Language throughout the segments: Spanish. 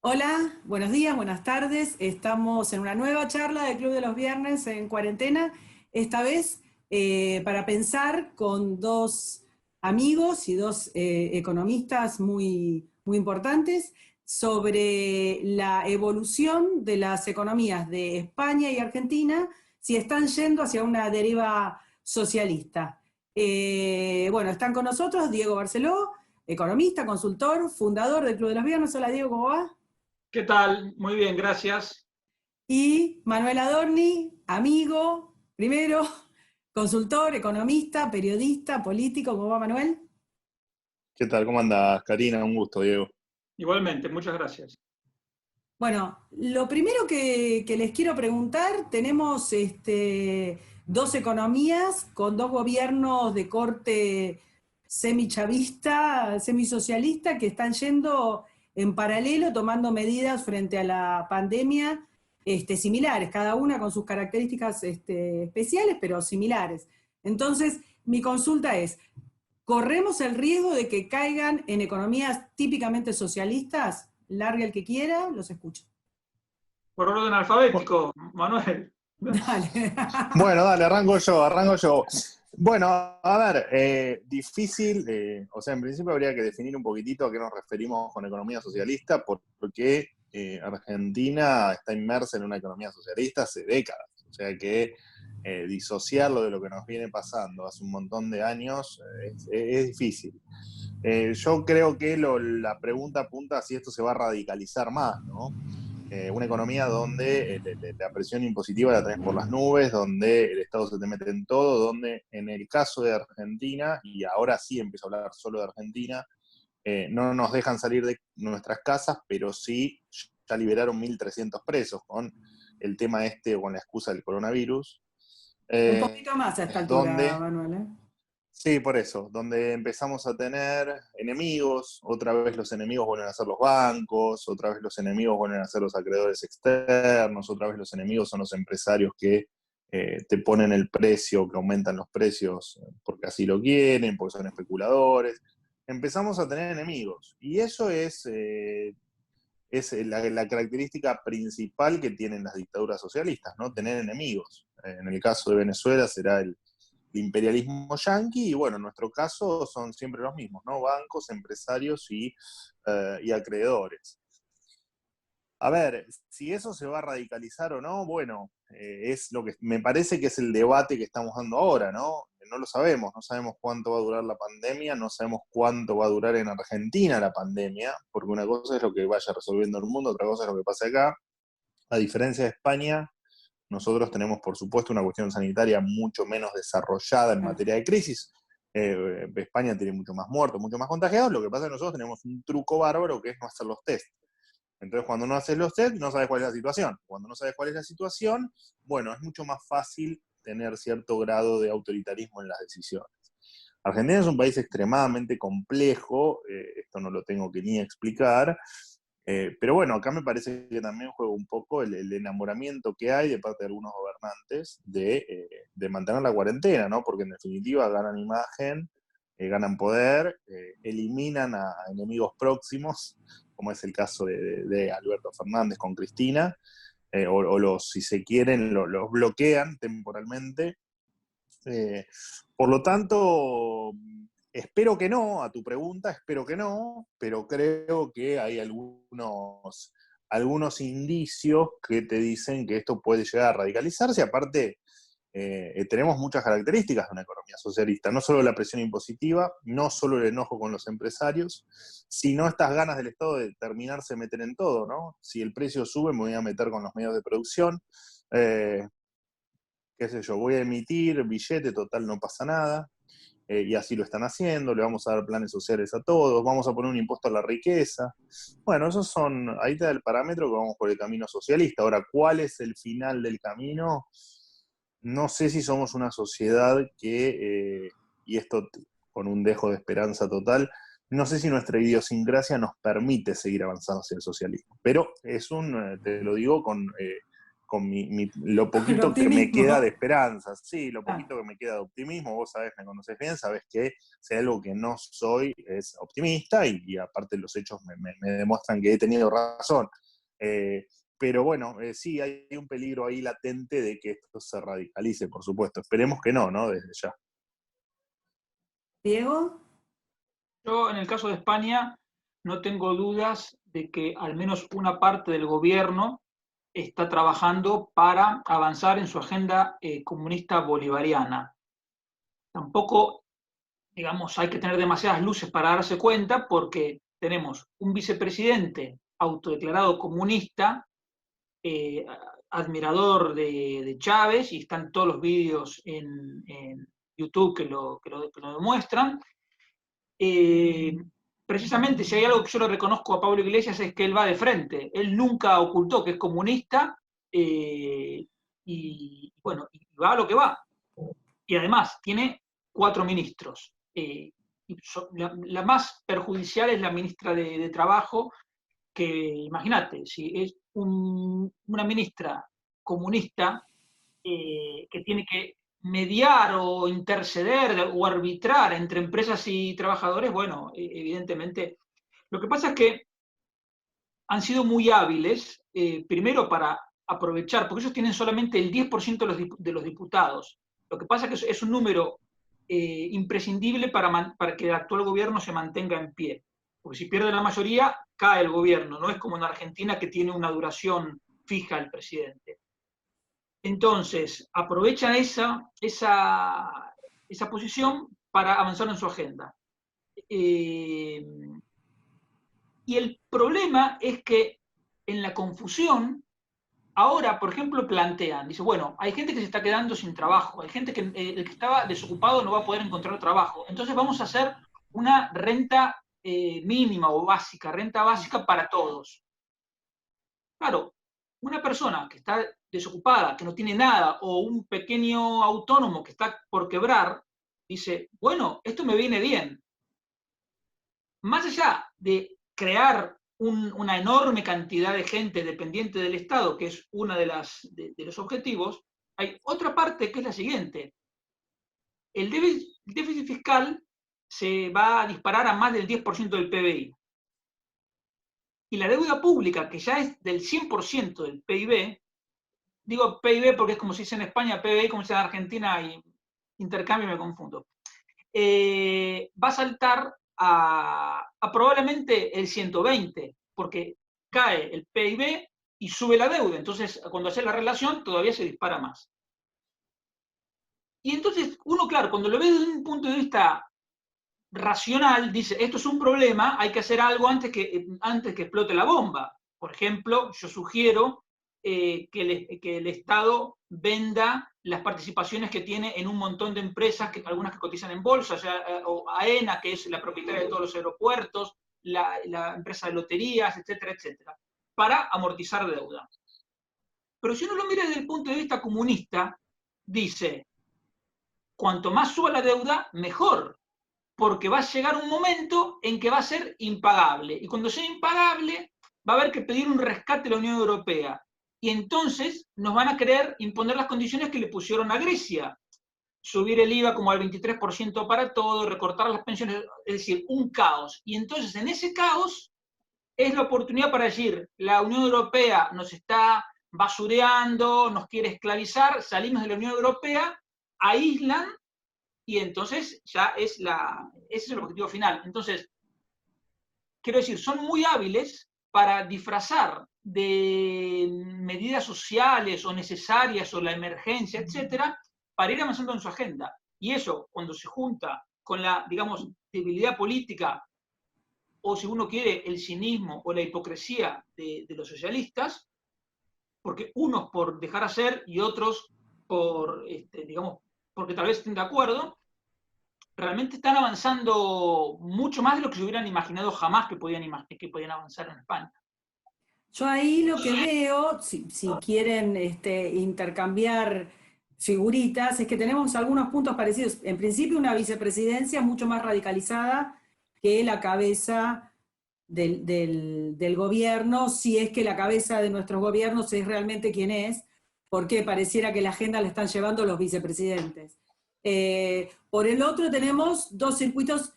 Hola, buenos días, buenas tardes. Estamos en una nueva charla del Club de los Viernes en cuarentena, esta vez para pensar con dos amigos y dos economistas muy importantes sobre la evolución de las economías de España y Argentina, si están yendo hacia una deriva socialista. Bueno, están con nosotros Diego Barceló, economista, consultor, fundador del Club de los Viernes. Hola Diego, ¿cómo va? ¿Qué tal? Muy bien, gracias. Y Manuel Adorni, amigo, primero, consultor, economista, periodista, político. ¿Cómo va Manuel? ¿Qué tal? ¿Cómo andas, Karina? Un gusto, Diego. Igualmente, muchas gracias. Bueno, lo primero que les quiero preguntar, tenemos dos economías con dos gobiernos de corte semichavista, semisocialista, que están yendo en paralelo, tomando medidas frente a la pandemia similares, cada una con sus características especiales, pero similares. Entonces, mi consulta es, ¿corremos el riesgo de que caigan en economías típicamente socialistas? Largue el que quiera, los escucho. Por orden Bu- alfabético, Manuel. Dale. Bueno, dale, arranco yo. Bueno, a ver, difícil, o sea, en principio habría que definir un poquitito a qué nos referimos con economía socialista, porque Argentina está inmersa en una economía socialista hace décadas, o sea que disociarlo de lo que nos viene pasando hace un montón de años es difícil. Yo creo que la pregunta apunta a si esto se va a radicalizar más, ¿no? Una economía donde la presión impositiva la tenés por las nubes, donde el Estado se te mete en todo, donde en el caso de Argentina, y ahora sí empiezo a hablar solo de Argentina, no nos dejan salir de nuestras casas, pero sí ya liberaron 1.300 presos con el tema o con la excusa del coronavirus, Un eh, poquito más a esta altura, donde Manuel, ¿eh? sí, por eso, donde empezamos a tener enemigos, otra vez los enemigos vuelven a ser los bancos, otra vez los enemigos vuelven a ser los acreedores externos, otra vez los enemigos son los empresarios que te ponen el precio, que aumentan los precios porque así lo quieren, porque son especuladores. Empezamos a tener enemigos y eso es la característica principal que tienen las dictaduras socialistas, ¿no? Tener enemigos. En el caso de Venezuela será el imperialismo yanqui, y bueno, en nuestro caso son siempre los mismos, ¿no? Bancos, empresarios y acreedores. A ver, si eso se va a radicalizar o no, bueno, es lo que me parece que es el debate que estamos dando ahora, ¿no? No lo sabemos, no sabemos cuánto va a durar la pandemia, no sabemos cuánto va a durar en Argentina la pandemia, porque una cosa es lo que vaya resolviendo el mundo, otra cosa es lo que pasa acá. A diferencia de España, nosotros tenemos, por supuesto, una cuestión sanitaria mucho menos desarrollada en materia de crisis. España tiene mucho más muertos, mucho más contagiados. Lo que pasa es que nosotros tenemos un truco bárbaro que es no hacer los test. Entonces, cuando no haces los test, no sabes cuál es la situación. Cuando no sabes cuál es la situación, bueno, es mucho más fácil tener cierto grado de autoritarismo en las decisiones. Argentina es un país extremadamente complejo, esto no lo tengo que ni explicar, pero bueno, acá me parece que también juega un poco el enamoramiento que hay de parte de algunos gobernantes de mantener la cuarentena, ¿no? Porque en definitiva ganan imagen, ganan poder, eliminan a enemigos próximos, como es el caso de Alberto Fernández con Cristina, si se quieren, los bloquean temporalmente. Eh, por lo tanto, espero que no, a tu pregunta, espero que no, pero creo que hay algunos indicios que te dicen que esto puede llegar a radicalizarse. Aparte, tenemos muchas características de una economía socialista, no solo la presión impositiva, no solo el enojo con los empresarios, sino estas ganas del Estado de terminarse de meter en todo, ¿no? Si el precio sube, me voy a meter con los medios de producción. Eh, Qué sé yo, voy a emitir billete, total no pasa nada, y así lo están haciendo, le vamos a dar planes sociales a todos, vamos a poner un impuesto a la riqueza. Bueno, ahí te da el parámetro que vamos por el camino socialista. Ahora, ¿cuál es el final del camino? No sé si somos una sociedad y esto con un dejo de esperanza total, no sé si nuestra idiosincrasia nos permite seguir avanzando hacia el socialismo, pero te lo digo lo poquito que me queda de esperanza. Sí, lo poquito que me queda de optimismo. Vos sabés, me conocés bien, sabés que si hay algo que no soy es optimista y aparte los hechos me demuestran que he tenido razón. Pero bueno, sí, hay un peligro ahí latente de que esto se radicalice, por supuesto. Esperemos que no, ¿no? Desde ya. ¿Diego? Yo, en el caso de España, no tengo dudas de que al menos una parte del gobierno está trabajando para avanzar en su agenda comunista bolivariana. Tampoco, digamos, hay que tener demasiadas luces para darse cuenta, porque tenemos un vicepresidente autodeclarado comunista, admirador de Chávez, y están todos los vídeos en YouTube que lo demuestran. Precisamente, si hay algo que yo le reconozco a Pablo Iglesias, es que él va de frente. Él nunca ocultó que es comunista, y bueno, y va a lo que va. Y además tiene 4 ministros. La más perjudicial es la ministra de Trabajo, que imagínate, si es una ministra comunista, que tiene que mediar o interceder o arbitrar entre empresas y trabajadores, bueno, evidentemente. Lo que pasa es que han sido muy hábiles, primero para aprovechar, porque ellos tienen solamente el 10% de los diputados. Lo que pasa es que es un número imprescindible para que el actual gobierno se mantenga en pie. Porque si pierde la mayoría, cae el gobierno. No es como en Argentina, que tiene una duración fija el presidente. Entonces, aprovechan esa posición para avanzar en su agenda. Y el problema es que en la confusión, ahora, por ejemplo, plantean, dice, bueno, hay gente que se está quedando sin trabajo, hay gente que el que estaba desocupado no va a poder encontrar trabajo, entonces vamos a hacer una renta mínima o básica, renta básica para todos. Claro, una persona que está desocupada, que no tiene nada, o un pequeño autónomo que está por quebrar, dice, bueno, esto me viene bien. Más allá de crear una enorme cantidad de gente dependiente del Estado, que es uno de los objetivos, hay otra parte que es la siguiente. El déficit fiscal se va a disparar a más del 10% del PBI. Y la deuda pública, que ya es del 100% del PIB, digo PIB porque es como se dice en España, PBI como se dice en Argentina, y intercambio me confundo, va a saltar a probablemente el 120, porque cae el PIB y sube la deuda. Entonces, cuando hace la relación, todavía se dispara más. Y entonces, uno, claro, cuando lo ve desde un punto de vista racional, dice, esto es un problema, hay que hacer algo antes que explote la bomba. Por ejemplo, yo sugiero que el Estado venda las participaciones que tiene en un montón de empresas, algunas que cotizan en bolsa, o AENA, que es la propietaria de todos los aeropuertos, la empresa de loterías, etcétera, etcétera, para amortizar deuda. Pero si uno lo mira desde el punto de vista comunista, dice, cuanto más suba la deuda, mejor, porque va a llegar un momento en que va a ser impagable. Y cuando sea impagable, va a haber que pedir un rescate a la Unión Europea. Y entonces nos van a querer imponer las condiciones que le pusieron a Grecia. Subir el IVA como al 23% para todo, recortar las pensiones, es decir, un caos. Y entonces en ese caos es la oportunidad para decir, la Unión Europea nos está basureando, nos quiere esclavizar, salimos de la Unión Europea, aíslan, y entonces ya ese es el objetivo final. Entonces, quiero decir, son muy hábiles para disfrazar de medidas sociales o necesarias o la emergencia, etcétera, para ir avanzando en su agenda. Y eso, cuando se junta con la, digamos, debilidad política, o si uno quiere, el cinismo o la hipocresía de los socialistas, porque unos por dejar hacer y otros por, digamos, porque tal vez estén de acuerdo, realmente están avanzando mucho más de lo que se hubieran imaginado jamás que podían avanzar en España. Yo ahí lo que veo, si quieren intercambiar figuritas, es que tenemos algunos puntos parecidos. En principio, una vicepresidencia mucho más radicalizada que la cabeza del gobierno, si es que la cabeza de nuestros gobiernos es realmente quien es, porque pareciera que la agenda la están llevando los vicepresidentes. Por el otro tenemos dos circuitos,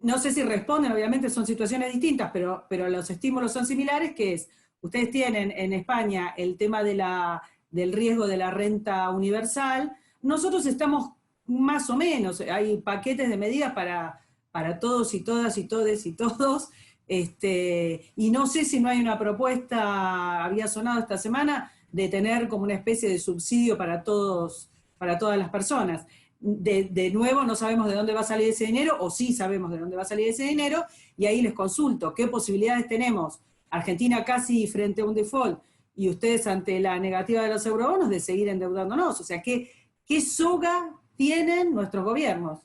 no sé si responden, obviamente son situaciones distintas, pero los estímulos son similares, que es, ustedes tienen en España el tema del riesgo de la renta universal, nosotros estamos más o menos, hay paquetes de medidas para todos y todas y todes y todos, y no sé si no hay una propuesta, había sonado esta semana, de tener como una especie de subsidio para todas las personas. De nuevo, no sabemos de dónde va a salir ese dinero, o sí sabemos de dónde va a salir ese dinero, y ahí les consulto, ¿qué posibilidades tenemos? Argentina casi frente a un default, y ustedes ante la negativa de los eurobonos de seguir endeudándonos. O sea, ¿qué soga tienen nuestros gobiernos?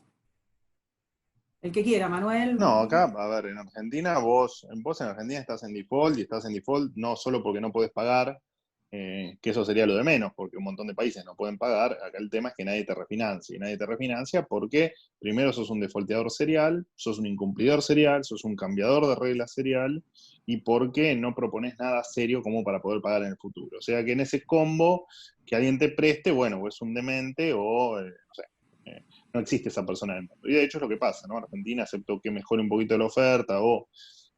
El que quiera, Manuel. No, acá, a ver, en Argentina, vos en Argentina estás en default, y estás en default no solo porque no podés pagar, que eso sería lo de menos, porque un montón de países no pueden pagar. Acá el tema es que nadie te refinancia, y nadie te refinancia porque primero sos un defaulteador serial, sos un incumplidor serial, sos un cambiador de reglas serial, y porque no propones nada serio como para poder pagar en el futuro. O sea que en ese combo, que alguien te preste, bueno, o es un demente o, no sé, no existe esa persona en el mundo. Y de hecho es lo que pasa, ¿no? Argentina aceptó que mejore un poquito la oferta o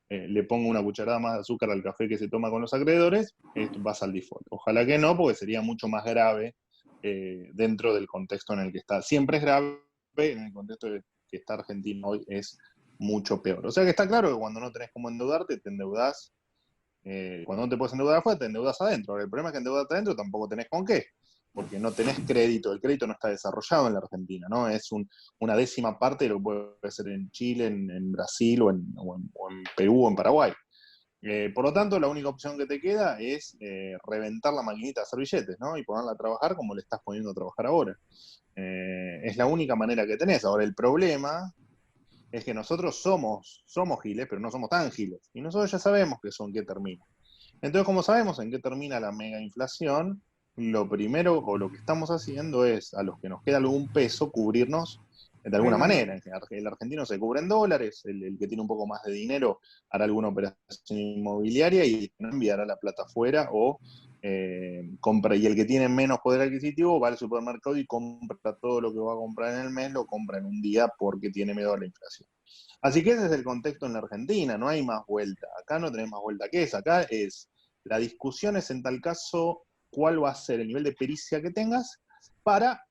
le pongo una cucharada más de azúcar al café que se toma con los acreedores, vas al default. Ojalá que no, porque sería mucho más grave dentro del contexto en el que está. Siempre es grave, en el contexto en el que está Argentina hoy es mucho peor. O sea que está claro que cuando no tenés cómo endeudarte, te endeudás. Cuando no te puedes endeudar afuera, te endeudas adentro. Ahora, el problema es que endeudarte adentro tampoco tenés con qué, porque no tenés crédito. El crédito no está desarrollado en la Argentina, ¿no? Es una décima parte de lo que puede ser en Chile, en Brasil o en Perú o en Paraguay. Por lo tanto, la única opción que te queda es reventar la maquinita de hacer billetes, ¿no? Y ponerla a trabajar como le estás poniendo a trabajar ahora. Es la única manera que tenés. Ahora, el problema es que nosotros somos giles, pero no somos tan giles. Y nosotros ya sabemos que eso en qué termina. Entonces, como sabemos en qué termina la mega inflación, lo primero o lo que estamos haciendo es, a los que nos queda algún peso, cubrirnos de alguna manera. El argentino se cubre en dólares, el que tiene un poco más de dinero hará alguna operación inmobiliaria y el que no enviará la plata afuera o compra. Y el que tiene menos poder adquisitivo va al supermercado y compra todo lo que va a comprar en el mes, lo compra en un día porque tiene miedo a la inflación. Así que ese es el contexto en la Argentina, no hay más vuelta. Acá no tenés más vuelta que esa. Acá la discusión es en tal caso cuál va a ser el nivel de pericia que tengas para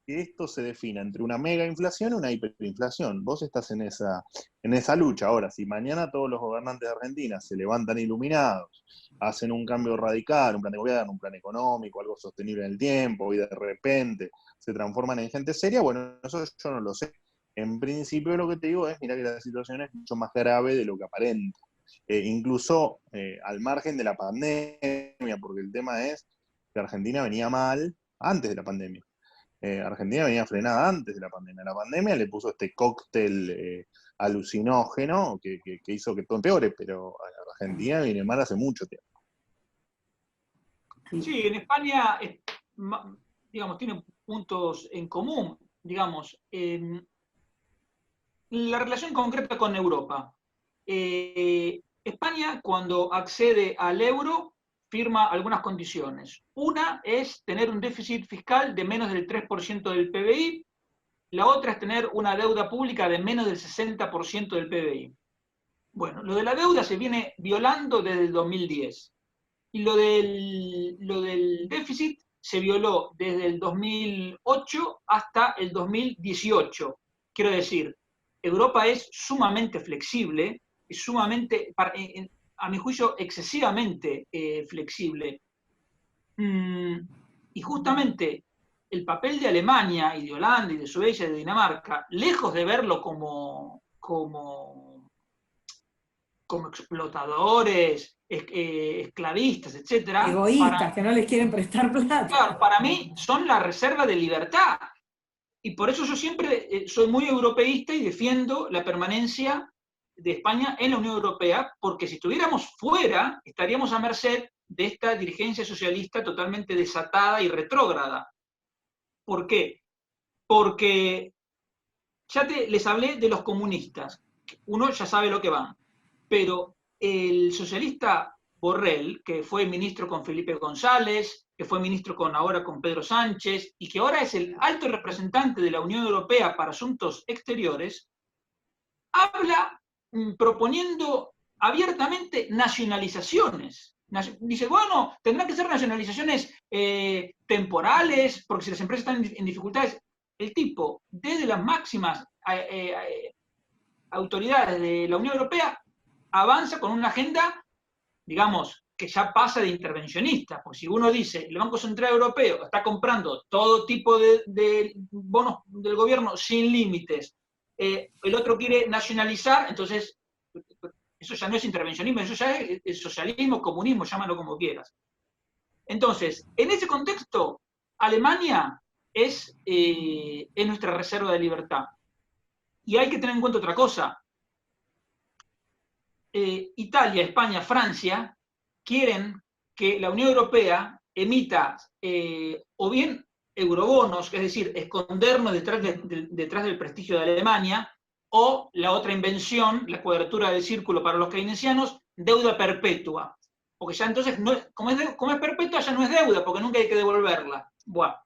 que esto se defina entre una mega inflación y una hiperinflación. Vos estás en esa lucha. Ahora, si mañana todos los gobernantes de Argentina se levantan iluminados, hacen un cambio radical, un plan de gobierno, un plan económico, algo sostenible en el tiempo, y de repente se transforman en gente seria, bueno, eso yo no lo sé. En principio lo que te digo es, mira que la situación es mucho más grave de lo que aparenta. Incluso al margen de la pandemia, porque el tema es que Argentina venía mal antes de la pandemia. Argentina venía frenada antes de la pandemia. La pandemia le puso este cóctel alucinógeno que hizo que todo empeore, pero Argentina viene mal hace mucho tiempo. Sí, en España, digamos, tiene puntos en común, digamos. La relación concreta con Europa. España, cuando accede al euro, firma algunas condiciones. Una es tener un déficit fiscal de menos del 3% del PBI, la otra es tener una deuda pública de menos del 60% del PBI. Bueno, lo de la deuda se viene violando desde el 2010. Y lo del déficit se violó desde el 2008 hasta el 2018. Quiero decir, Europa es sumamente flexible, es sumamente, a mi juicio, excesivamente flexible. Y justamente el papel de Alemania y de Holanda y de Suecia y de Dinamarca, lejos de verlo como explotadores, esclavistas, etc. Egoístas, que no les quieren prestar plata. Claro, para mí son la reserva de libertad. Y por eso yo siempre soy muy europeísta y defiendo la permanencia de España en la Unión Europea, porque si estuviéramos fuera, estaríamos a merced de esta dirigencia socialista totalmente desatada y retrógrada. ¿Por qué? Porque ya les hablé de los comunistas. Uno ya sabe lo que van. Pero el socialista Borrell, que fue ministro con Felipe González, que fue ministro ahora con Pedro Sánchez, y que ahora es el alto representante de la Unión Europea para Asuntos Exteriores, habla proponiendo abiertamente nacionalizaciones. Dice, bueno, tendrán que ser nacionalizaciones temporales, porque si las empresas están en dificultades, el tipo, desde las máximas autoridades de la Unión Europea, avanza con una agenda, digamos, que ya pasa de intervencionista. Porque si uno dice, el Banco Central Europeo está comprando todo tipo de bonos del gobierno sin límites, el otro quiere nacionalizar, entonces eso ya no es intervencionismo, eso ya es socialismo, comunismo, llámalo como quieras. Entonces, en ese contexto, Alemania es nuestra reserva de libertad. Y hay que tener en cuenta otra cosa. Italia, España, Francia quieren que la Unión Europea emita o bien eurobonos, es decir, escondernos detrás del prestigio de Alemania, o la otra invención, la cuadratura del círculo para los keynesianos, deuda perpetua. Porque ya entonces, como es perpetua, ya no es deuda, porque nunca hay que devolverla. Buah.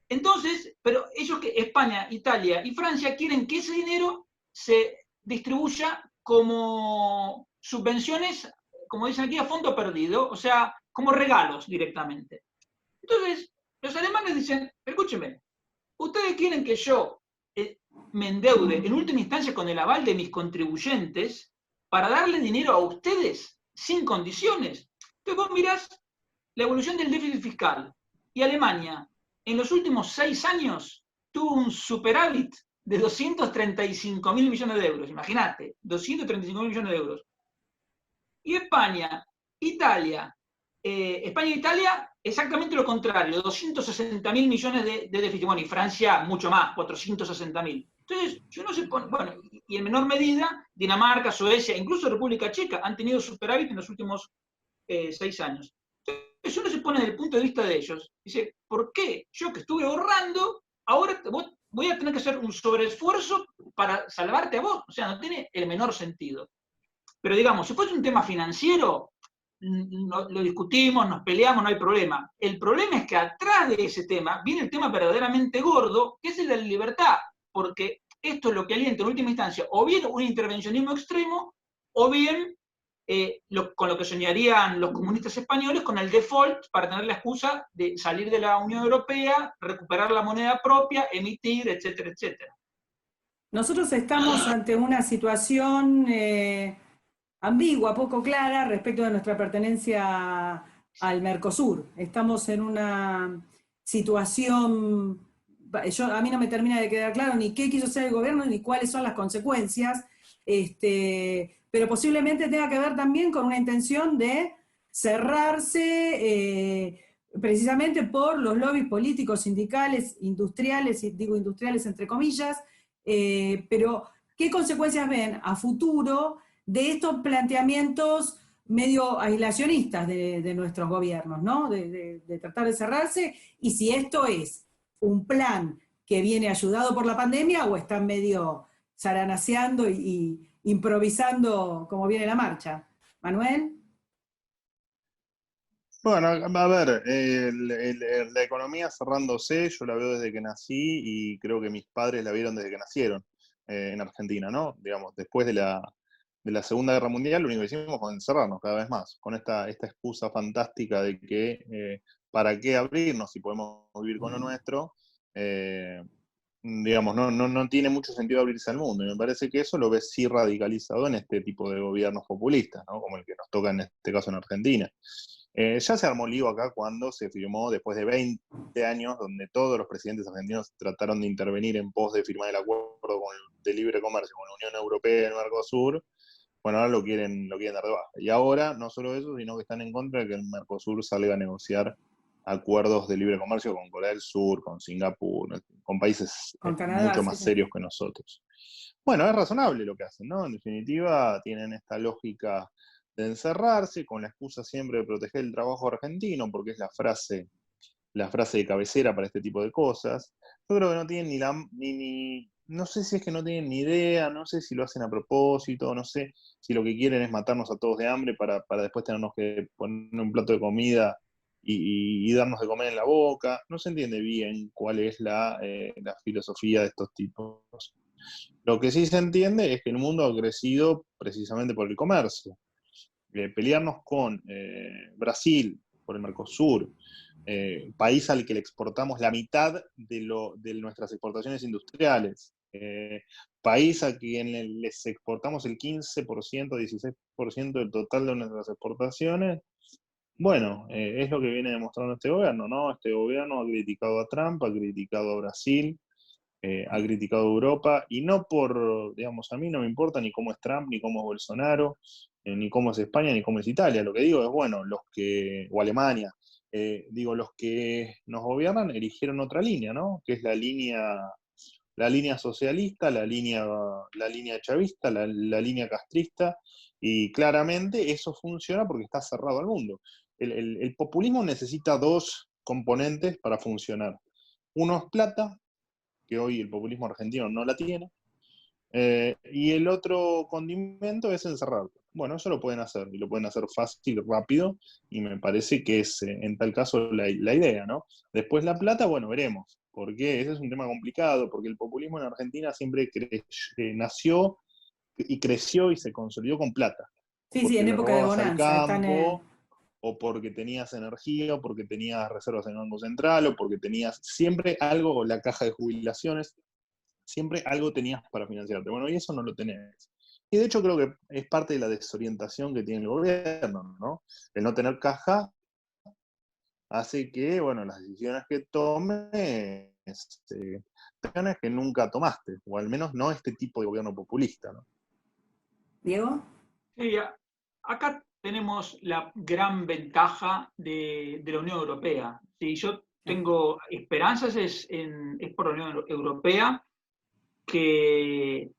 Entonces, pero ellos, España, Italia y Francia, quieren que ese dinero se distribuya como subvenciones, como dicen aquí, a fondo perdido, o sea, como regalos directamente. Entonces, los alemanes dicen, escúchenme, ustedes quieren que yo me endeude en última instancia con el aval de mis contribuyentes para darle dinero a ustedes sin condiciones. Entonces vos mirás la evolución del déficit fiscal y Alemania en los últimos 6 años tuvo un superávit de 235.000 millones de euros. Imagínate, 235.000 millones de euros. Y España, Italia, España e Italia, exactamente lo contrario, 260.000 millones de déficit. Bueno, y Francia mucho más, 460.000. Entonces, si uno se pone, bueno, y en menor medida, Dinamarca, Suecia, incluso República Checa, han tenido superávit en los últimos 6 años. Entonces, uno se pone desde el punto de vista de ellos, dice, ¿por qué yo que estuve ahorrando, ahora voy a tener que hacer un sobreesfuerzo para salvarte a vos? O sea, no tiene el menor sentido. Pero digamos, si fuese un tema financiero, lo discutimos, nos peleamos, no hay problema. El problema es que atrás de ese tema viene el tema verdaderamente gordo, que es el de la libertad, porque esto es lo que alienta en última instancia o bien un intervencionismo extremo, o bien con lo que soñarían los comunistas españoles, con el default para tener la excusa de salir de la Unión Europea, recuperar la moneda propia, emitir, etcétera, etcétera. Nosotros estamos ante una situación ambigua, poco clara respecto de nuestra pertenencia al Mercosur. Estamos en una situación, a mí no me termina de quedar claro ni qué quiso hacer el gobierno ni cuáles son las consecuencias, pero posiblemente tenga que ver también con una intención de cerrarse precisamente por los lobbies políticos, sindicales, industriales, y digo industriales entre comillas, pero ¿qué consecuencias ven a futuro de estos planteamientos medio aislacionistas de nuestros gobiernos, ¿no? De tratar de cerrarse, y si esto es un plan que viene ayudado por la pandemia o están medio zaranaceando y improvisando como viene la marcha. Manuel. Bueno, a ver, la economía cerrándose, yo la veo desde que nací y creo que mis padres la vieron desde que nacieron en Argentina, ¿no? Digamos, después de la Segunda Guerra Mundial, lo único que hicimos fue encerrarnos cada vez más, con esta excusa fantástica de que ¿para qué abrirnos si podemos vivir con lo nuestro? Digamos, no tiene mucho sentido abrirse al mundo, y me parece que eso lo ves sí radicalizado en este tipo de gobiernos populistas, ¿no? Como el que nos toca en este caso en Argentina. Ya se armó lío acá cuando se firmó, después de 20 años, donde todos los presidentes argentinos trataron de intervenir en pos de firmar el acuerdo de libre comercio con la Unión Europea y el Mercosur. Bueno, ahora lo quieren dar de baja. Y ahora, no solo eso, sino que están en contra de que el Mercosur salga a negociar acuerdos de libre comercio con Corea del Sur, con Singapur, con países Con Canadá, mucho más serios que nosotros. Bueno, es razonable lo que hacen, ¿no? En definitiva, tienen esta lógica de encerrarse con la excusa siempre de proteger el trabajo argentino, porque es la frase de cabecera para este tipo de cosas. Yo creo que no tienen no sé si es que no tienen ni idea, no sé si lo hacen a propósito, no sé si lo que quieren es matarnos a todos de hambre para después tenernos que poner un plato de comida y darnos de comer en la boca. No se entiende bien cuál es la filosofía de estos tipos. Lo que sí se entiende es que el mundo ha crecido precisamente por el comercio. Pelearnos con Brasil por el Mercosur, país al que le exportamos la mitad de nuestras exportaciones industriales, país a quien les exportamos el 15%, 16% del total de nuestras exportaciones. Bueno, es lo que viene demostrando este gobierno, ¿no? Este gobierno ha criticado a Trump, ha criticado a Brasil, ha criticado a Europa, y no por, digamos, a mí no me importa ni cómo es Trump, ni cómo es Bolsonaro, ni cómo es España, ni cómo es Italia. Lo que digo es, bueno, o Alemania, digo, los que nos gobiernan eligieron otra línea, ¿no? Que es la línea socialista, la línea chavista, la línea castrista, y claramente eso funciona porque está cerrado al mundo. El populismo necesita dos componentes para funcionar. Uno es plata, que hoy el populismo argentino no la tiene, y el otro condimento es encerrarlo. Bueno, eso lo pueden hacer, y lo pueden hacer fácil, rápido, y me parece que es, en tal caso, la idea, ¿no? Después la plata, bueno, veremos, porque ese es un tema complicado, porque el populismo en Argentina siempre nació y creció y se consolidó con plata. Sí, sí, Porque en le época de robabas al bonanza. campo, o porque tenías energía, o porque tenías reservas en el Banco Central, o porque tenías siempre algo, o la caja de jubilaciones, siempre algo tenías para financiarte. Bueno, y eso no lo tenés. Y de hecho creo que es parte de la desorientación que tiene el gobierno, ¿no? El no tener caja hace que, bueno, las decisiones que tome, decisiones que nunca tomaste, o al menos no este tipo de gobierno populista, ¿no? ¿Diego? Sí, acá tenemos la gran ventaja de la Unión Europea. Si yo tengo esperanzas es por la Unión Europea, que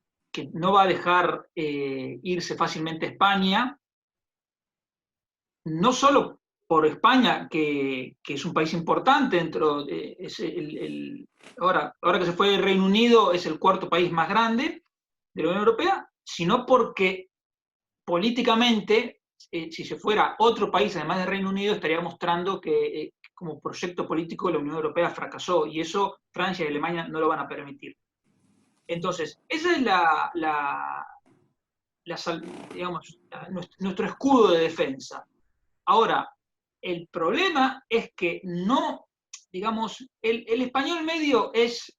no va a dejar irse fácilmente a España, no solo por España, que es un país importante dentro de ahora que se fue el Reino Unido, es el cuarto país más grande de la Unión Europea, sino porque políticamente, si se fuera otro país además del Reino Unido, estaría mostrando que como proyecto político la Unión Europea fracasó, y eso Francia y Alemania no lo van a permitir. Entonces, esa es digamos, nuestro escudo de defensa. Ahora, el problema es que no, digamos, el español medio es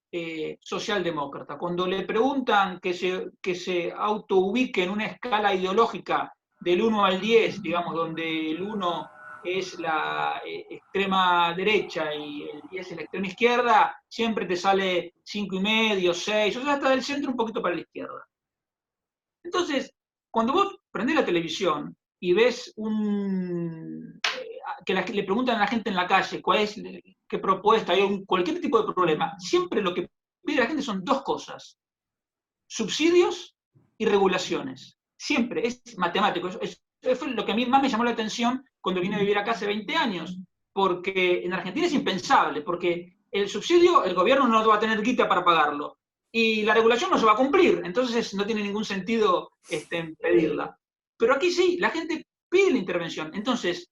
socialdemócrata. Cuando le preguntan que se autoubique en una escala ideológica del 1 al 10, digamos, donde el 1 es la extrema derecha y el 10 es la extrema izquierda, siempre te sale 5,5, 6, o sea, hasta del centro un poquito para la izquierda. Entonces, cuando vos prendés la televisión y ves que le preguntan a la gente en la calle qué propuesta, hay cualquier tipo de problema, siempre lo que pide la gente son dos cosas: subsidios y regulaciones. Siempre, es matemático. Eso fue lo que a mí más me llamó la atención cuando vine a vivir acá hace 20 años, porque en Argentina es impensable, porque el subsidio, el gobierno no va a tener guita para pagarlo, y la regulación no se va a cumplir, entonces no tiene ningún sentido pedirla. Pero aquí sí, la gente pide la intervención, entonces,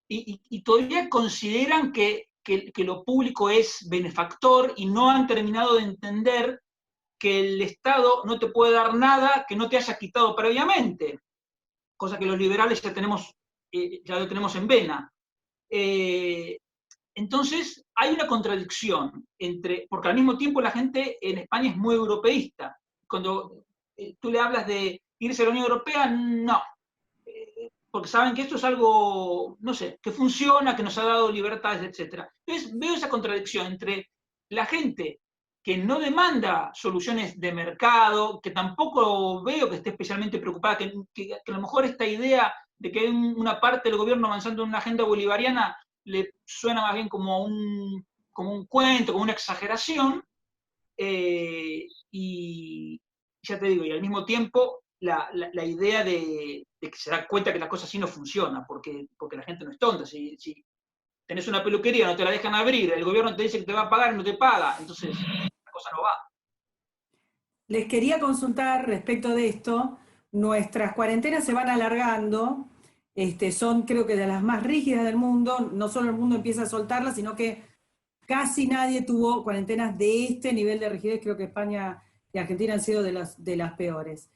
y todavía consideran que lo público es benefactor, y no han terminado de entender que el Estado no te puede dar nada que no te haya quitado previamente, cosa que los liberales ya lo tenemos en vena. Entonces, hay una contradicción porque al mismo tiempo la gente en España es muy europeísta. Cuando tú le hablas de irse a la Unión Europea, no, porque saben que esto es algo, no sé, que funciona, que nos ha dado libertades, etc. Entonces, veo esa contradicción entre la gente que no demanda soluciones de mercado, que tampoco veo que esté especialmente preocupada, que a lo mejor esta idea de que hay una parte del gobierno avanzando en una agenda bolivariana le suena más bien como un cuento, como una exageración, y ya te digo, y al mismo tiempo la idea de que se da cuenta que la cosa así no funciona, porque la gente no es tonta. Si tenés una peluquería, no te la dejan abrir, el gobierno te dice que te va a pagar y no te paga, entonces la cosa no va. Les quería consultar respecto de esto. Nuestras cuarentenas se van alargando. son creo que de las más rígidas del mundo, no solo el mundo empieza a soltarlas, sino que casi nadie tuvo cuarentenas de este nivel de rigidez. Creo que España y Argentina han sido de las peores.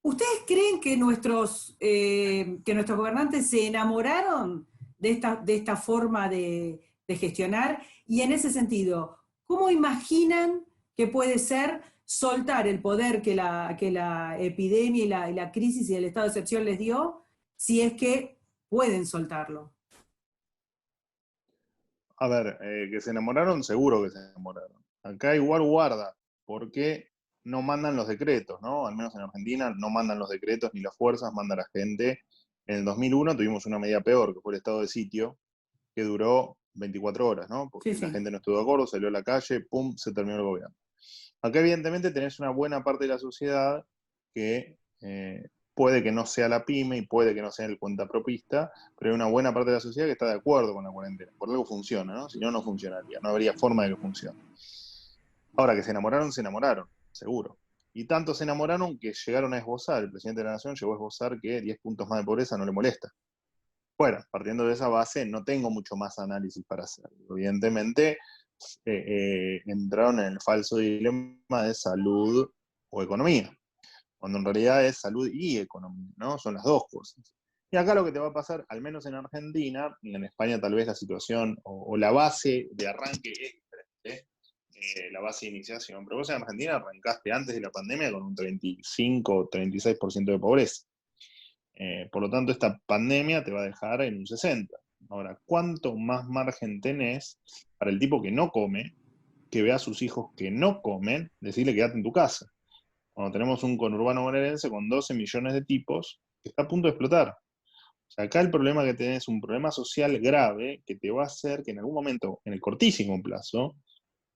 ¿Ustedes creen que nuestros gobernantes se enamoraron de esta forma de gestionar? Y en ese sentido, ¿cómo imaginan que puede ser soltar el poder que la epidemia y la crisis y el estado de excepción les dio, si es que pueden soltarlo? A ver, que se enamoraron, seguro que se enamoraron. Acá igual guarda, porque no mandan los decretos, ¿no? Al menos en Argentina no mandan los decretos ni las fuerzas, manda la gente. En el 2001 tuvimos una medida peor, que fue el estado de sitio, que duró 24 horas, ¿no? Porque Sí, la sí. gente no estuvo de acuerdo, salió a la calle, pum, se terminó el gobierno. Acá evidentemente tenés una buena parte de la sociedad que puede que no sea la pyme y puede que no sea el cuentapropista, pero hay una buena parte de la sociedad que está de acuerdo con la cuarentena. Por algo funciona, ¿no? Si no, no funcionaría, no habría forma de que funcione. Ahora, que se enamoraron, seguro. Y tanto se enamoraron que llegaron a esbozar, el presidente de la Nación llegó a esbozar que 10 puntos más de pobreza no le molesta. Bueno, partiendo de esa base, no tengo mucho más análisis para hacer. Evidentemente, entraron en el falso dilema de salud o economía, cuando en realidad es salud y economía, ¿no? Son las dos cosas. Y acá lo que te va a pasar, al menos en Argentina, y en España tal vez la situación o la base de arranque es diferente, la base de iniciación, pero vos en Argentina arrancaste antes de la pandemia con un 35 o 36% de pobreza. Por lo tanto, esta pandemia te va a dejar en un 60%. Ahora, ¿cuánto más margen tenés para el tipo que no come, que ve a sus hijos que no comen, decirle quédate en tu casa? Cuando tenemos un conurbano bonaerense con 12 millones de tipos que está a punto de explotar. O sea, acá el problema que tenés es un problema social grave que te va a hacer que en algún momento, en el cortísimo plazo,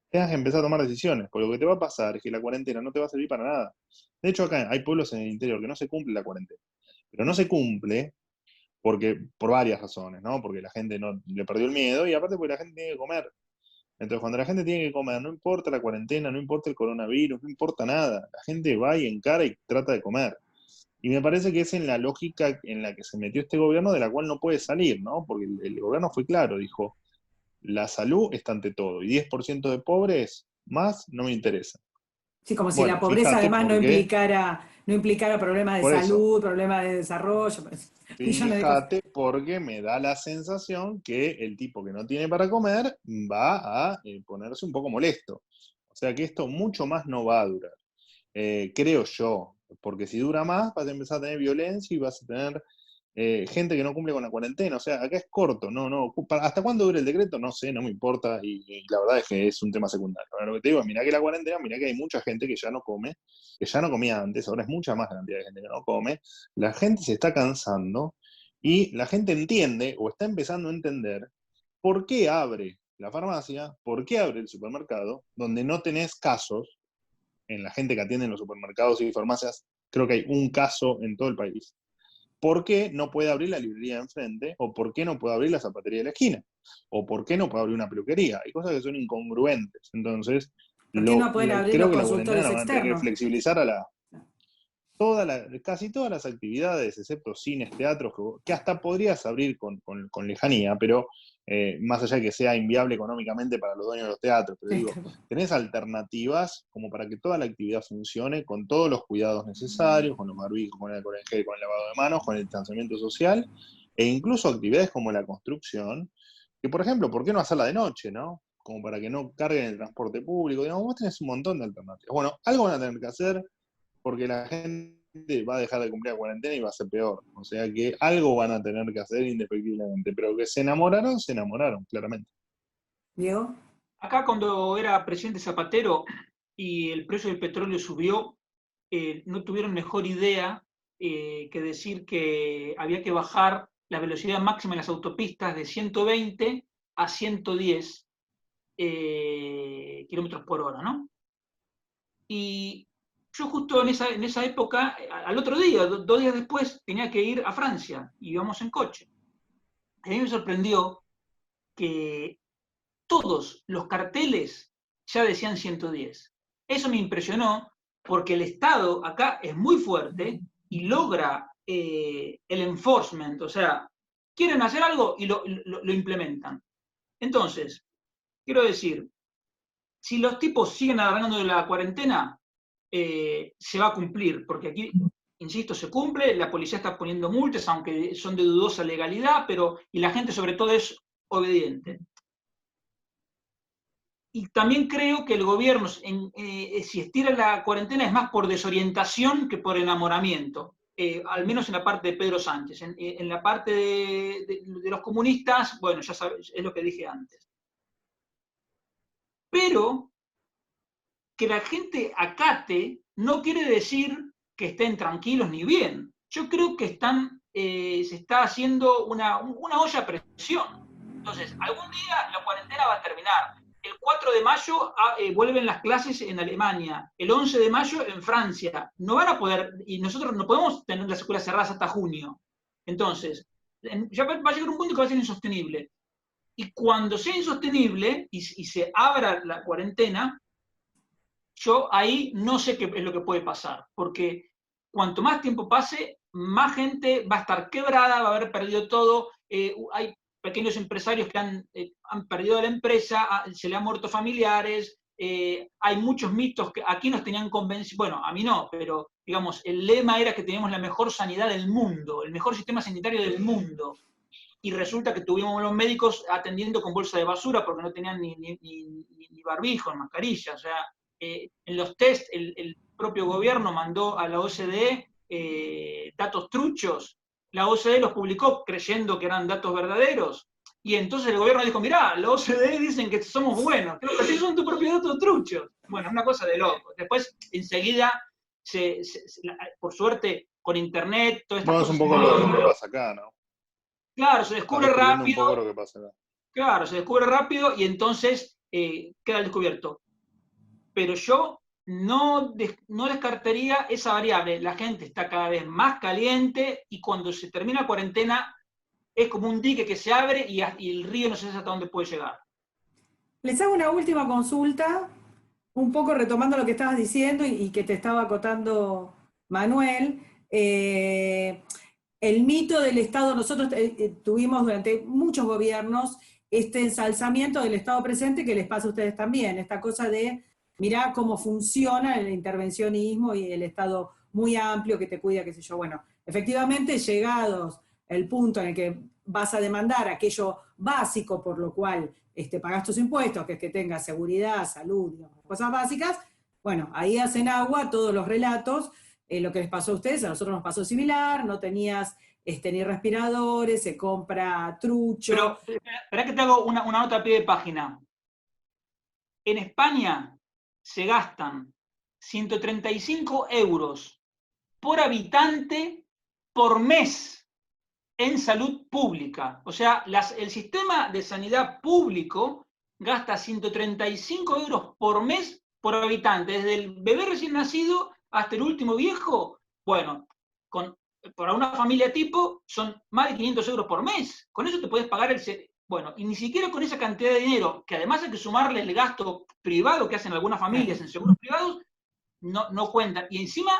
tengas que empezar a tomar decisiones. Porque lo que te va a pasar es que la cuarentena no te va a servir para nada. De hecho, acá hay pueblos en el interior que no se cumple la cuarentena. Pero no se cumple por varias razones, ¿no? Porque la gente no le perdió el miedo y aparte porque la gente tiene que comer. Entonces, cuando la gente tiene que comer, no importa la cuarentena, no importa el coronavirus, no importa nada. La gente va y encara y trata de comer. Y me parece que es en la lógica en la que se metió este gobierno, de la cual no puede salir, ¿no? Porque el gobierno fue claro, dijo, la salud está ante todo, y 10% de pobres más no me interesa. Sí, como si la Bueno, pobreza fíjate además por qué, no implicara problemas de por eso, salud, problemas de desarrollo, millones de cosas. fíjate porque me da la sensación que el tipo que no tiene para comer va a ponerse un poco molesto. O sea que esto mucho más no va a durar, creo yo, porque si dura más vas a empezar a tener violencia y vas a tener gente que no cumple con la cuarentena. O sea, acá es corto, ¿hasta cuándo dura el decreto? No sé, no me importa, y la verdad es que es un tema secundario. Ahora, lo que te digo es, mirá que la cuarentena, mirá que hay mucha gente que ya no come, que ya no comía antes, ahora es mucha más la cantidad de gente que no come, la gente se está cansando, y la gente entiende, o está empezando a entender, por qué abre la farmacia, por qué abre el supermercado, donde no tenés casos. En la gente que atiende en los supermercados y farmacias, creo que hay un caso en todo el país. ¿Por qué no puede abrir la librería de enfrente? ¿O por qué no puede abrir la zapatería de la esquina? ¿O por qué no puede abrir una peluquería? Hay cosas que son incongruentes. Entonces, ¿Por qué no pueden abrir creo los que la cuarentena consultorios la van a tener que externos? flexibilizar casi todas las actividades, excepto cines, teatros, que hasta podrías abrir con lejanía, pero más allá de que sea inviable económicamente para los dueños de los teatros, pero digo, tenés alternativas como para que toda la actividad funcione con todos los cuidados necesarios, con los barbijos, con el alcohol en gel, con el lavado de manos, con el distanciamiento social, e incluso actividades como la construcción, que por ejemplo, ¿por qué no hacerla de noche, no? Como para que no carguen el transporte público, digamos, vos tenés un montón de alternativas. Bueno, algo van a tener que hacer, porque la gente va a dejar de cumplir la cuarentena y va a ser peor. O sea que algo van a tener que hacer indefectiblemente, pero que se enamoraron, claramente. ¿Diego? Acá cuando era presidente Zapatero y el precio del petróleo subió, no tuvieron mejor idea que decir que había que bajar la velocidad máxima en las autopistas de 120 a 110 kilómetros por hora, ¿no? Y yo justo en esa época, al otro día, 2 días después, tenía que ir a Francia y íbamos en coche. A mí me sorprendió que todos los carteles ya decían 110. Eso me impresionó porque el Estado acá es muy fuerte y logra el enforcement, o sea, quieren hacer algo y lo implementan. Entonces, quiero decir, si los tipos siguen alargando de la cuarentena, se va a cumplir, porque aquí, insisto, se cumple, la policía está poniendo multas, aunque son de dudosa legalidad, y la gente sobre todo es obediente. Y también creo que el gobierno, si estira la cuarentena, es más por desorientación que por enamoramiento, al menos en la parte de Pedro Sánchez. En la parte de los comunistas, bueno, ya sabes, es lo que dije antes. Pero que la gente acate no quiere decir que estén tranquilos ni bien. Yo creo que se está haciendo una olla a presión. Entonces, algún día la cuarentena va a terminar. El 4 de mayo vuelven las clases en Alemania, el 11 de mayo en Francia. No van a poder, y nosotros no podemos tener las escuelas cerradas hasta junio. Entonces, ya va a llegar un punto que va a ser insostenible. Y cuando sea insostenible y se abra la cuarentena, yo ahí no sé qué es lo que puede pasar, porque cuanto más tiempo pase, más gente va a estar quebrada, va a haber perdido todo. Hay pequeños empresarios que han perdido la empresa, se le han muerto familiares, hay muchos mitos que aquí nos tenían convencidos, bueno, a mí no, pero digamos, el lema era que teníamos la mejor sanidad del mundo, el mejor sistema sanitario del mundo. Y resulta que tuvimos los médicos atendiendo con bolsa de basura porque no tenían ni barbijo, ni mascarilla. O sea, en los test el propio gobierno mandó a la OCDE datos truchos. La OCDE los publicó creyendo que eran datos verdaderos. Y entonces el gobierno dijo, mirá, la OCDE dicen que somos buenos. Creo que así son tus propios datos truchos. Bueno, una cosa de loco. Después, enseguida, por suerte, con internet, todas estas cosas... es un poco lo que pasa acá, ¿no? Claro, se descubre rápido. Un poco lo que pasa acá. Claro, se descubre rápido y entonces queda descubierto. Pero yo no descartaría esa variable. La gente está cada vez más caliente y cuando se termina la cuarentena es como un dique que se abre y el río no sé hasta dónde puede llegar. Les hago una última consulta, un poco retomando lo que estabas diciendo y que te estaba acotando Manuel. El mito del Estado, nosotros tuvimos durante muchos gobiernos este ensalzamiento del Estado presente que les pasa a ustedes también, esta cosa de mirá cómo funciona el intervencionismo y el Estado muy amplio que te cuida, qué sé yo. Bueno, efectivamente, llegados el punto en el que vas a demandar aquello básico por lo cual pagás tus impuestos, que es que tengas seguridad, salud, digamos, cosas básicas, bueno, ahí hacen agua todos los relatos. Lo que les pasó a ustedes, a nosotros nos pasó similar, no tenías ni respiradores, se compra trucho. Pero, espera que te hago una nota a pie de página. En España se gastan 135 euros por habitante por mes en salud pública. O sea, el sistema de sanidad público gasta 135 euros por mes por habitante, desde el bebé recién nacido hasta el último viejo. Bueno, para una familia tipo son más de 500 euros por mes. Con eso te puedes pagar bueno, y ni siquiera con esa cantidad de dinero, que además hay que sumarle el gasto privado que hacen algunas familias en seguros privados, no cuentan. Y encima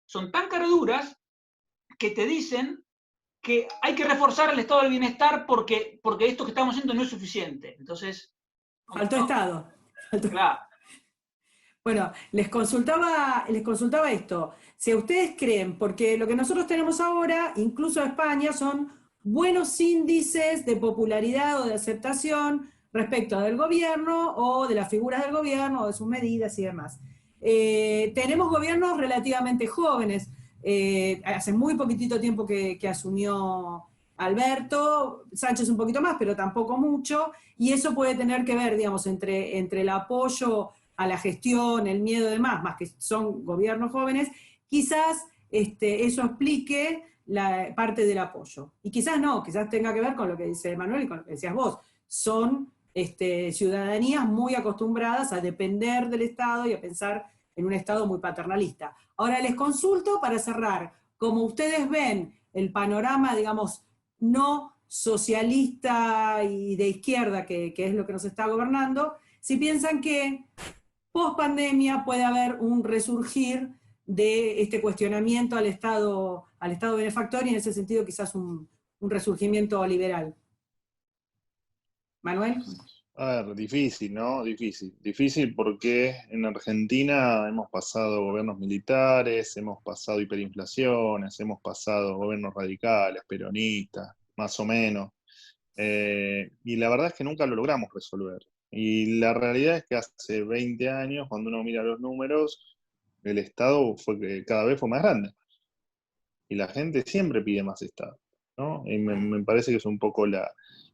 son tan caraduras que te dicen que hay que reforzar el estado del bienestar porque esto que estamos haciendo no es suficiente. Entonces... Faltó Estado. Claro. Bueno, les consultaba esto. Si ustedes creen, porque lo que nosotros tenemos ahora, incluso en España, son buenos índices de popularidad o de aceptación respecto del gobierno o de las figuras del gobierno o de sus medidas y demás. Tenemos gobiernos relativamente jóvenes. Hace muy poquitito tiempo que asumió Alberto, Sánchez un poquito más, pero tampoco mucho, y eso puede tener que ver, digamos, entre el apoyo a la gestión, el miedo y demás, más que son gobiernos jóvenes, quizás eso explique la parte del apoyo. Y quizás no, quizás tenga que ver con lo que dice Manuel y con lo que decías vos. Son ciudadanías muy acostumbradas a depender del Estado y a pensar en un Estado muy paternalista. Ahora les consulto para cerrar, como ustedes ven el panorama, digamos, no socialista y de izquierda, que es lo que nos está gobernando, si piensan que post pandemia puede haber un resurgir de este cuestionamiento al Estado al Estado benefactor y en ese sentido quizás un resurgimiento liberal. Manuel. A ver, difícil, ¿no? Difícil. Difícil porque en Argentina hemos pasado gobiernos militares, hemos pasado hiperinflaciones, hemos pasado gobiernos radicales, peronistas, más o menos. Y la verdad es que nunca lo logramos resolver. Y la realidad es que hace 20 años, cuando uno mira los números, el Estado cada vez fue más grande. Y la gente siempre pide más Estado, ¿no? Y me parece que es un poco la...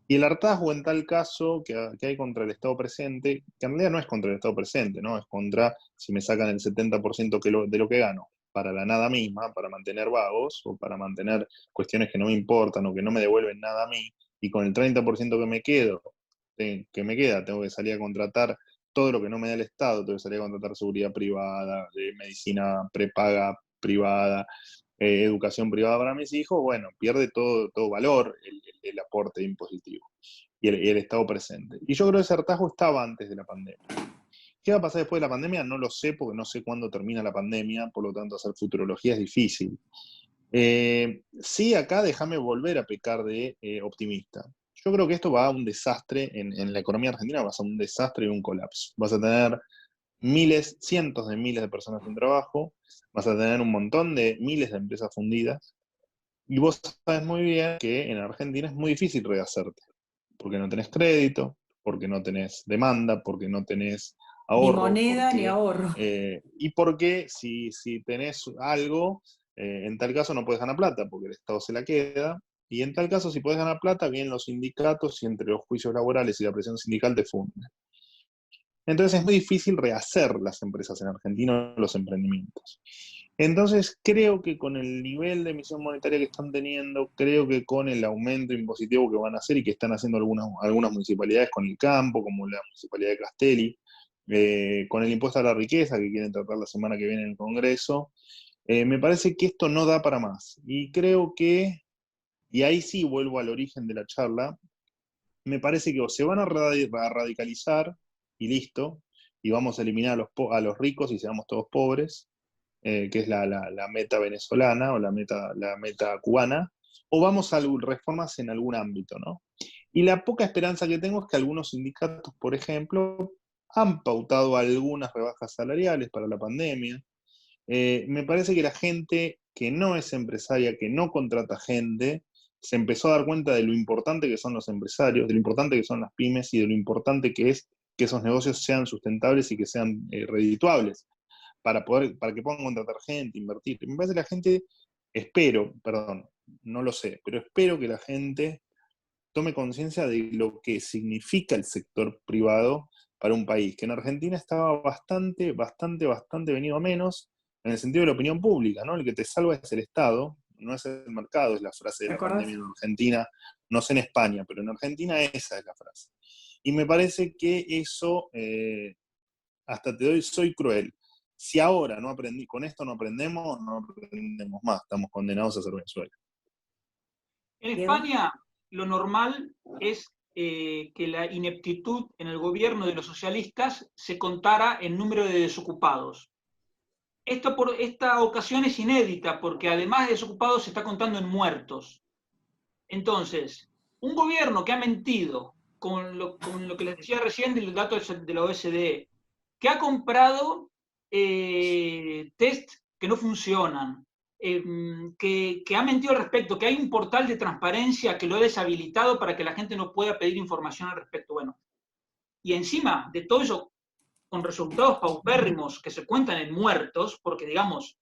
Y el hartazgo en tal caso que hay contra el Estado presente, que en realidad no es contra el Estado presente, ¿no? Es contra si me sacan el 70% de lo que gano para la nada misma, para mantener vagos o para mantener cuestiones que no me importan o que no me devuelven nada a mí, y con el 30% que me queda, tengo que salir a contratar todo lo que no me da el Estado, tengo que salir a contratar seguridad privada, medicina prepaga privada, educación privada para mis hijos, bueno, pierde todo valor el aporte impositivo y el Estado presente. Y yo creo que ese hartazgo estaba antes de la pandemia. ¿Qué va a pasar después de la pandemia? No lo sé, porque no sé cuándo termina la pandemia, por lo tanto hacer futurología es difícil. Sí, acá déjame volver a pecar de optimista. Yo creo que esto va a un desastre en la economía argentina, va a ser un desastre y un colapso. Vas a tener miles, cientos de miles de personas sin trabajo, vas a tener un montón de miles de empresas fundidas, y vos sabes muy bien que en Argentina es muy difícil rehacerte, porque no tenés crédito, porque no tenés demanda, porque no tenés Ni ahorro, moneda ni ahorro. y porque si tenés algo, en tal caso no puedes ganar plata, porque el Estado se la queda, y en tal caso si podés ganar plata, vienen los sindicatos y entre los juicios laborales y la presión sindical te funden. Entonces es muy difícil rehacer las empresas en Argentina, los emprendimientos. Entonces creo que con el nivel de emisión monetaria que están teniendo, creo que con el aumento impositivo que van a hacer y que están haciendo algunas municipalidades con el campo, como la municipalidad de Castelli, con el impuesto a la riqueza que quieren tratar la semana que viene en el Congreso, me parece que esto no da para más. Y creo que, y ahí sí vuelvo al origen de la charla, me parece que o se van a radicalizar y listo, y vamos a eliminar a los ricos y seamos todos pobres, que es la meta venezolana o la meta cubana, o vamos a reformas en algún ámbito, ¿no? Y la poca esperanza que tengo es que algunos sindicatos, por ejemplo, han pautado algunas rebajas salariales para la pandemia. Me parece que la gente que no es empresaria, que no contrata gente, se empezó a dar cuenta de lo importante que son los empresarios, de lo importante que son las pymes y de lo importante que es que esos negocios sean sustentables y que sean redituables para que puedan contratar gente, invertir. Me parece que la gente, no lo sé, pero espero que la gente tome conciencia de lo que significa el sector privado para un país, que en Argentina estaba bastante venido a menos, en el sentido de la opinión pública, ¿no? El que te salva es el Estado, no es el mercado, es la frase de la pandemia en Argentina, no sé en España, pero en Argentina esa es la frase. Y me parece que eso, hasta soy cruel. Si ahora con esto no aprendemos más, estamos condenados a ser Venezuela. En España, lo normal es que la ineptitud en el gobierno de los socialistas se contara en número de desocupados. Esta ocasión es inédita porque además de desocupados se está contando en muertos. Entonces, un gobierno que ha mentido con lo que les decía recién del dato de la OSDE, que ha comprado test que no funcionan, que ha mentido al respecto, que hay un portal de transparencia que lo ha deshabilitado para que la gente no pueda pedir información al respecto. Bueno, y encima de todo eso, con resultados paupérrimos que se cuentan en muertos, porque digamos,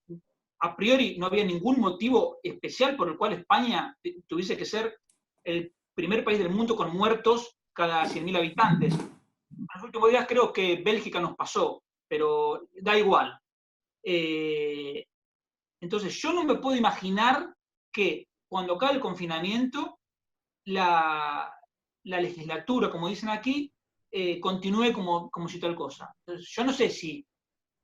a priori no había ningún motivo especial por el cual España tuviese que ser el primer país del mundo con muertos cada 100.000 habitantes. En los últimos días creo que Bélgica nos pasó, pero da igual. Entonces yo no me puedo imaginar que cuando acabe el confinamiento, la legislatura, como dicen aquí, continúe como si tal cosa. Entonces, yo no sé si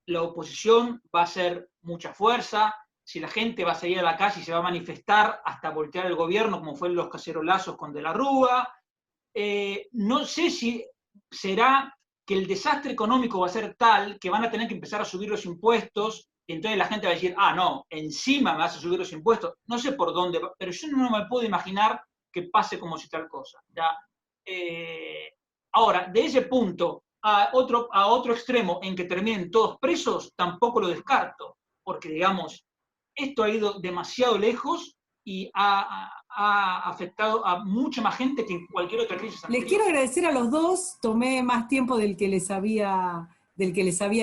la oposición va a hacer mucha fuerza, si la gente va a salir a la calle y se va a manifestar hasta voltear el gobierno, como fue en los cacerolazos con De la Rúa. No sé si será que el desastre económico va a ser tal que van a tener que empezar a subir los impuestos entonces la gente va a decir, ah, no, encima me vas a subir los impuestos, no sé por dónde, pero yo no me puedo imaginar que pase como si tal cosa. ¿Ya? Ahora, de ese punto a otro extremo en que terminen todos presos, tampoco lo descarto, porque, digamos, esto ha ido demasiado lejos y ha afectado a mucha más gente que en cualquier otra crisis anterior. Les quiero agradecer a los dos, tomé más tiempo del que les había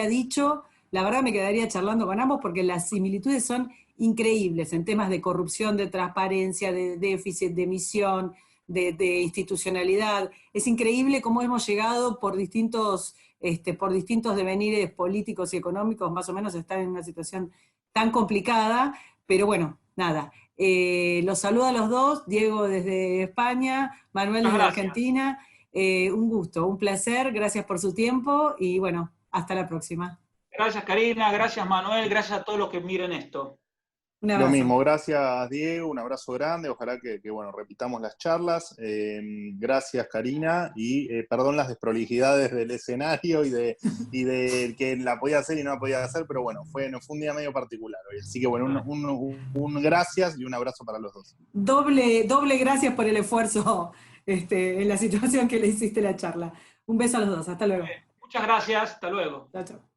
dicho. La verdad me quedaría charlando con ambos porque las similitudes son increíbles en temas de corrupción, de transparencia, de déficit, de emisión, de institucionalidad. Es increíble cómo hemos llegado por distintos devenires políticos y económicos, más o menos estar en una situación tan complicada, pero bueno, nada. Los saludo a los dos, Diego desde España, Manuel desde Argentina. Un gusto, un placer, gracias por su tiempo y bueno, hasta la próxima. Gracias Karina, gracias Manuel, gracias a todos los que miren esto. Un abrazo. Lo mismo, gracias Diego, un abrazo grande, ojalá que bueno, repitamos las charlas. Gracias Karina, y perdón las desprolijidades del escenario y de que la podía hacer y no la podía hacer, pero bueno, fue un día medio particular hoy. Así que bueno, un gracias y un abrazo para los dos. Doble gracias por el esfuerzo en la situación que le hiciste la charla. Un beso a los dos, hasta luego. Muchas gracias, hasta luego. Chao, chao.